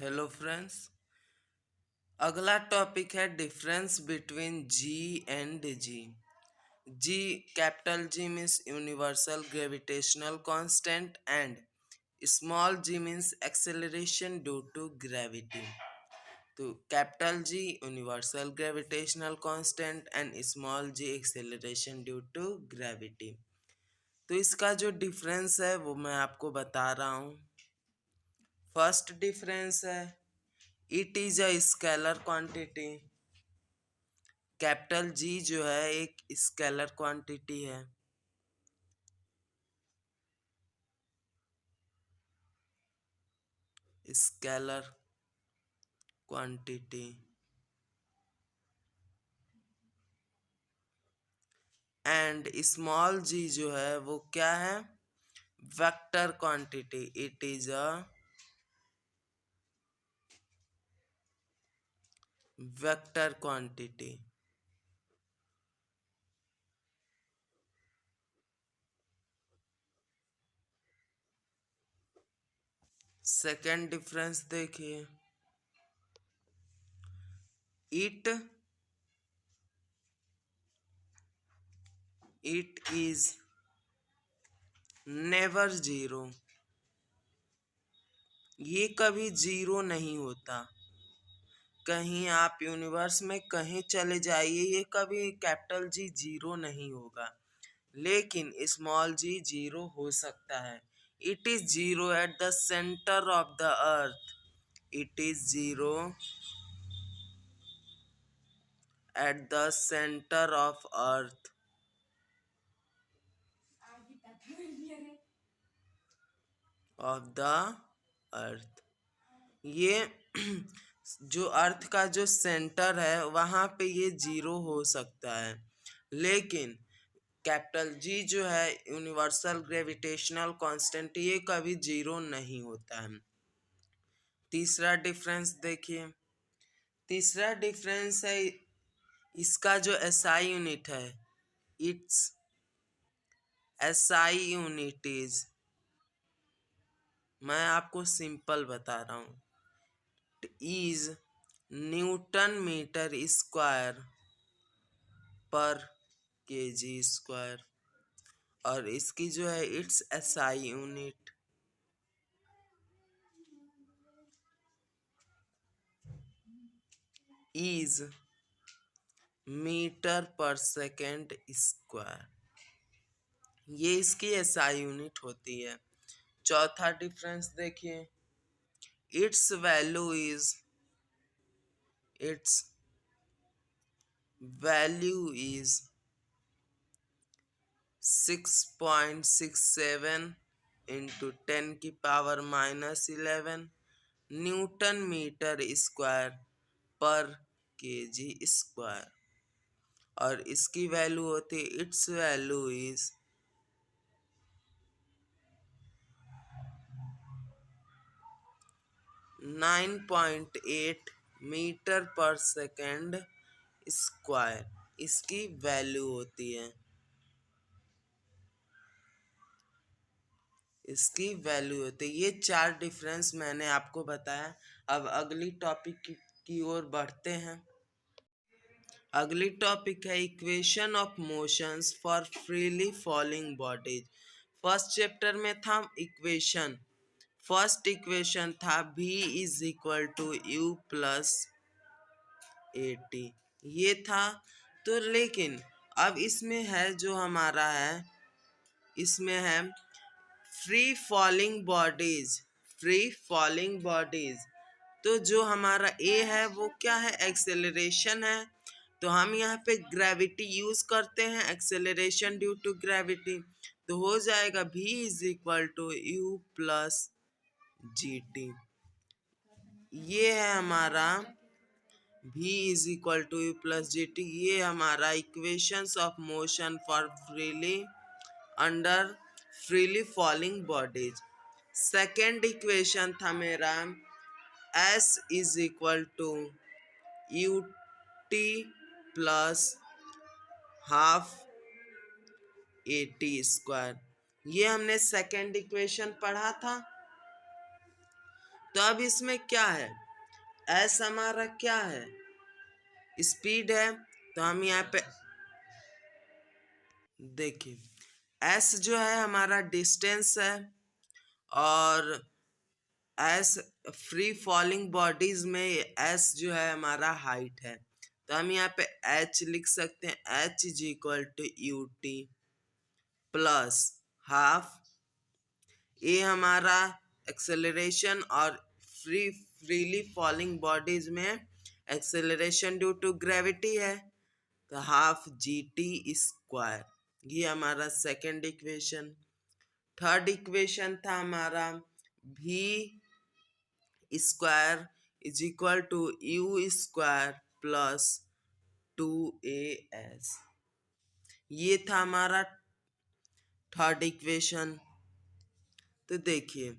Hello friends. अगला topic है difference between G and g. G, capital G means universal gravitational constant and small g means acceleration due to gravity. तो capital G universal gravitational constant and small g acceleration due to gravity. तो इसका जो difference है वो मैं आपको बता रहा हूँ। फर्स्ट डिफरेंस है it is a scalar quantity. Capital G जो है एक स्केलर क्वांटिटी है। Scalar quantity and small g जो है वो क्या है? Vector quantity. It is a vector quantity. Second difference देखिए, it it is never zero. ये कभी जीरो नहीं होता। कहीं आप यूनिवर्स में कहीं चले जाइए, ये कभी कैपिटल जी जीरो नहीं होगा। लेकिन स्मॉल जी जीरो हो सकता है। It is zero at the centre of the earth. It is zero at the centre of earth. Of the earth. ये जो अर्थ का जो सेंटर है वहां पे ये जीरो हो सकता है। लेकिन कैपिटल जी जो है यूनिवर्सल ग्रेविटेशनल कांस्टेंट, ये कभी जीरो नहीं होता है। तीसरा डिफरेंस देखिए, तीसरा डिफरेंस है इसका जो एसआई यूनिट है। इट्स एसआई यूनिट इज, मैं आपको सिंपल बता रहा हूँ, is newton metre square per KG square. और इसकी जो है it's SI unit is metre per second square. ये इसकी एसआई यूनिट होती है। चौथा डिफरेंस देखिए, it's value is, it's value is 6.67 into 10⁻⁻11 newton metre square per KG square. और इसकी वैल्यू होती है, it's value is 9.8 metre per second square. इसकी वैल्यू होती है, इसकी वैल्यू होती है। ये चार डिफरेंस मैंने आपको बताया। अब अगली टॉपिक की ओर बढ़ते हैं। अगली टॉपिक है equation of motions for freely falling bodies. First chapter में था इक्वेशन। फर्स्ट इक्वेशन था v is equal to u plus a t, ये था। तो लेकिन अब इसमें है जो हमारा है, इसमें है free falling bodies. Free falling bodies, तो जो हमारा ए है वो क्या है? एक्सेलरेशन है। तो हम यहाँ पे ग्रेविटी यूज करते हैं, एक्सेलरेशन ड्यू टू ग्रेविटी। तो हो जाएगा v is equal to u plus g t. ये है हमारा v is equal to u plus g t. ये हमारा equations of motion for freely under freely falling bodies. Second equation था मेरा s is equal to u t plus half a t square. ये हमने second equation पढ़ा था। तो अब इसमें क्या है, एस हमारा क्या है, स्पीड है। तो हम यहाँ पे देखिए एस जो है हमारा डिस्टेंस है, और एस फ्री फॉलिंग बॉडीज में एस जो है हमारा हाइट है। तो हम यहाँ पे एच लिख सकते हैं, h is equal to u t plus half, ये हमारा एक्सेलरेशन और फ्रीली फॉलिंग बॉडीज में एक्सेलरेशन ड्यू टू ग्रेविटी है, तो हाफ जी टी स्क्वायर। ये हमारा सेकेंड इक्वेशन। थर्ड इक्वेशन था हमारा भी square is equal to u square plus 2as। ये था हमारा थर्ड इक्वेशन। तो देखिए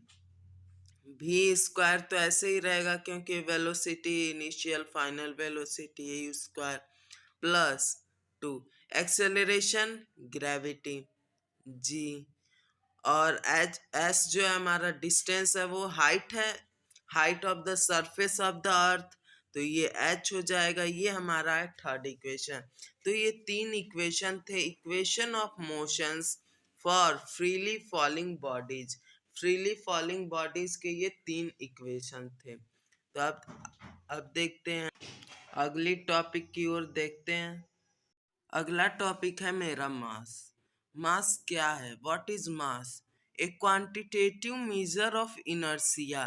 भी स्क्वायर तो ऐसे ही रहेगा क्योंकि वेलोसिटी इनिशियल फाइनल वेलोसिटी है u square plus 2 acceleration gravity g, और एच एस जो है हमारा डिस्टेंस है वो हाइट है, height of the surface of the earth, तो ये एच हो जाएगा। ये हमारा है थर्ड इक्वेशन। तो ये तीन इक्वेशन थे, equation of motions for freely falling bodies. Freely falling bodies के ये तीन इक्वेशन थे। तो अब देखते हैं अगली टॉपिक की ओर देखते हैं। अगला टॉपिक है मेरा मास। मास क्या है, what is mass? A quantitative measure of inertia,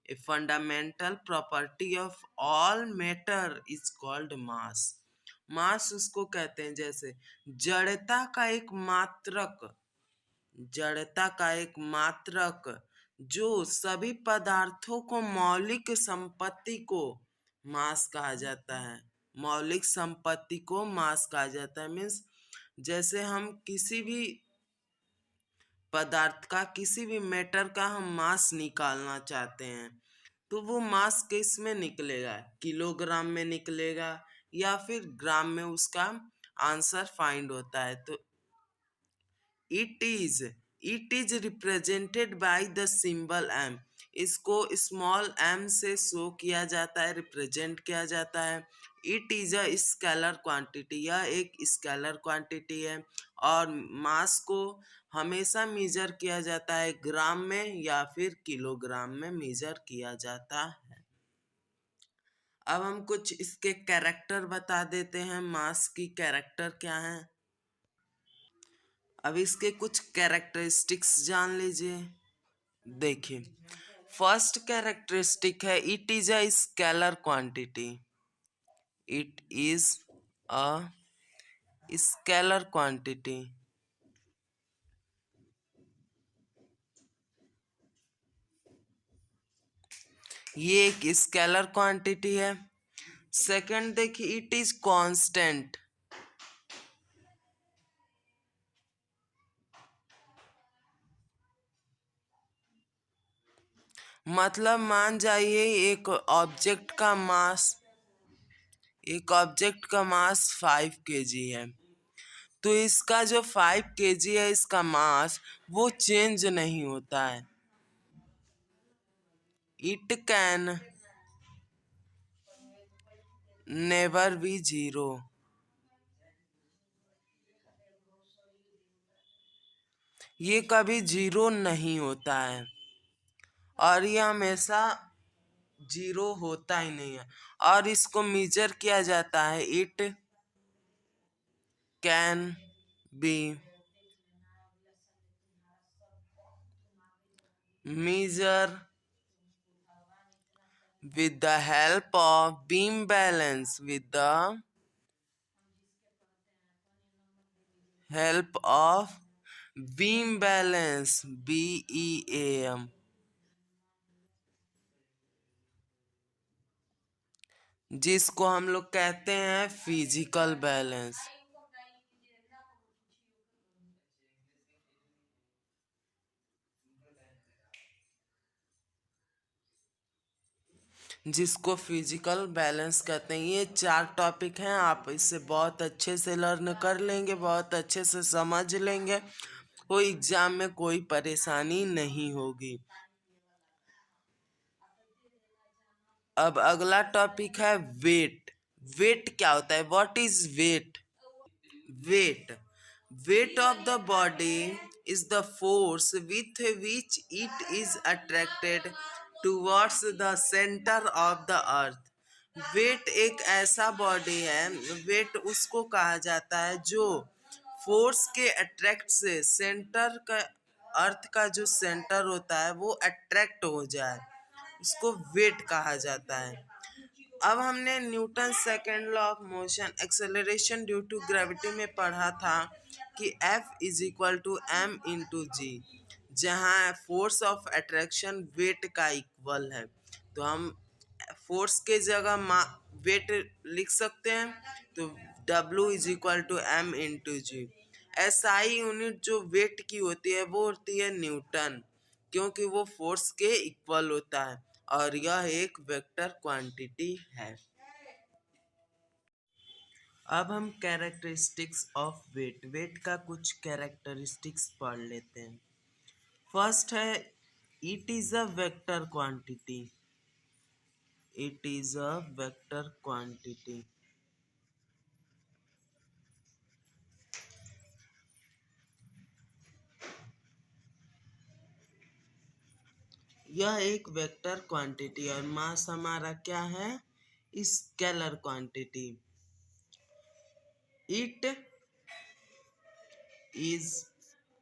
a fundamental property of all matter is called mass. Mass उसको कहते हैं जैसे जड़ता का एक मात्रक, जड़ता का एक मात्रक जो सभी पदार्थों को मौलिक संपत्ति को मास कहा जाता है। मौलिक संपत्ति को मास कहा जाता है मीन्स जैसे हम किसी भी पदार्थ का, किसी भी मैटर का हम मास निकालना चाहते हैं तो वो मास किस में निकलेगा, किलोग्राम में निकलेगा या फिर ग्राम में उसका आंसर फाइंड होता है। तो it is represented by the symbol m. इसको स्मॉल एम से शो किया जाता है, रिप्रेजेंट किया जाता है। It is a scalar quantity, यह एक स्केलर क्वांटिटी है, और मास को हमेशा मेजर किया जाता है ग्राम में या फिर किलोग्राम में मेजर किया जाता है। अब हम कुछ इसके कैरेक्टर बता देते हैं, मास की कैरेक्टर क्या है। अब इसके कुछ कैरेक्टरिस्टिक्स जान लीजिए। देखिए फर्स्ट कैरेक्टरिस्टिक है it is a scalar quantity. It is a scalar quantity. ये एक स्केलर क्वांटिटी है। सेकंड देखिए इट इज कांस्टेंट। मतलब मान जाइए एक ऑब्जेक्ट का मास, एक ऑब्जेक्ट का मास 5 kg है, तो इसका जो 5 kg है इसका मास वो चेंज नहीं होता है। It can never be zero. ये कभी जीरो नहीं होता है, और ये हमेशा जीरो होता ही नहीं है। और इसको मेजर किया जाता है, it can be measure with the help of beam balance, with the help of beam balance, BEAM, जिसको हम लोग कहते हैं फिजिकल बैलेंस। जिसको फिजिकल बैलेंस कहते हैं। ये 4 टॉपिक हैं, आप इससे बहुत अच्छे से लर्न कर लेंगे, बहुत अच्छे से समझ लेंगे, कोई एग्जाम में कोई परेशानी नहीं होगी। अब अगला टॉपिक है वेट। वेट क्या होता है? What is weight? Weight. Weight of the body is the force with which it is attracted towards the center of the earth. Weight एक ऐसा बॉडी है, वेट उसको कहा जाता है जो फोर्स के अट्रैक्ट से सेंटर का, अर्थ का जो सेंटर होता है वो अट्रैक्ट हो जाए, उसको वेट कहा जाता है। अब हमने Newton second law of motion acceleration due to gravity में पढ़ा था कि F is equal to M into G, जहाँ फोर्स ऑफ अट्रैक्शन वेट का इक्वल है। तो हम फोर्स के जगह वेट लिख सकते हैं, तो W is equal to M into g. SI unit जो वेट की होती है वो होती है न्यूटन, क्योंकि वो फोर्स के इक्वल होता है और यह एक वेक्टर क्वांटिटी है। अब हम कैरेक्टरिस्टिक्स ऑफ वेट, वेट का कुछ कैरेक्टरिस्टिक्स पढ़ लेते हैं। फर्स्ट है it is a vector quantity. It is a vector quantity. यह एक वेक्टर क्वांटिटी और मास हमारा क्या है? Scalar quantity. It is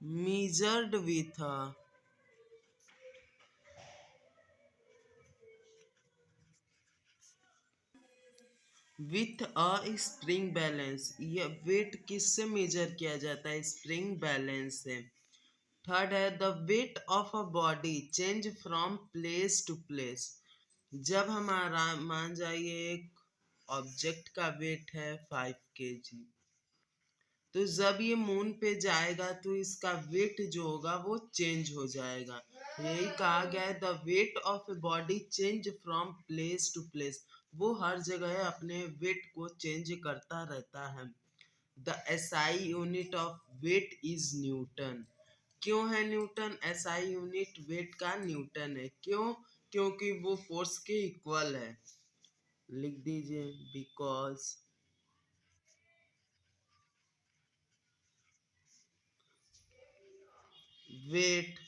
measured with a spring balance. यह वेट किससे मेजर किया जाता है? स्प्रिंग बैलेंस से। थर्ड है the weight of a body change from place to place. जब हमारा मान जाइए एक ऑब्जेक्ट का वेट है 5 kg, तो जब ये मून पे जाएगा तो इसका वेट जो होगा वो चेंज हो जाएगा। यही कहा गया है the weight of a body change from place to place. वो हर जगह अपने वेट को चेंज करता रहता है। The SI unit of weight is newton. क्यों है न्यूटन? एसआई यूनिट वेट का न्यूटन है। क्यों? क्योंकि वो फोर्स के इक्वल है। लिख दीजिए बिकॉज weight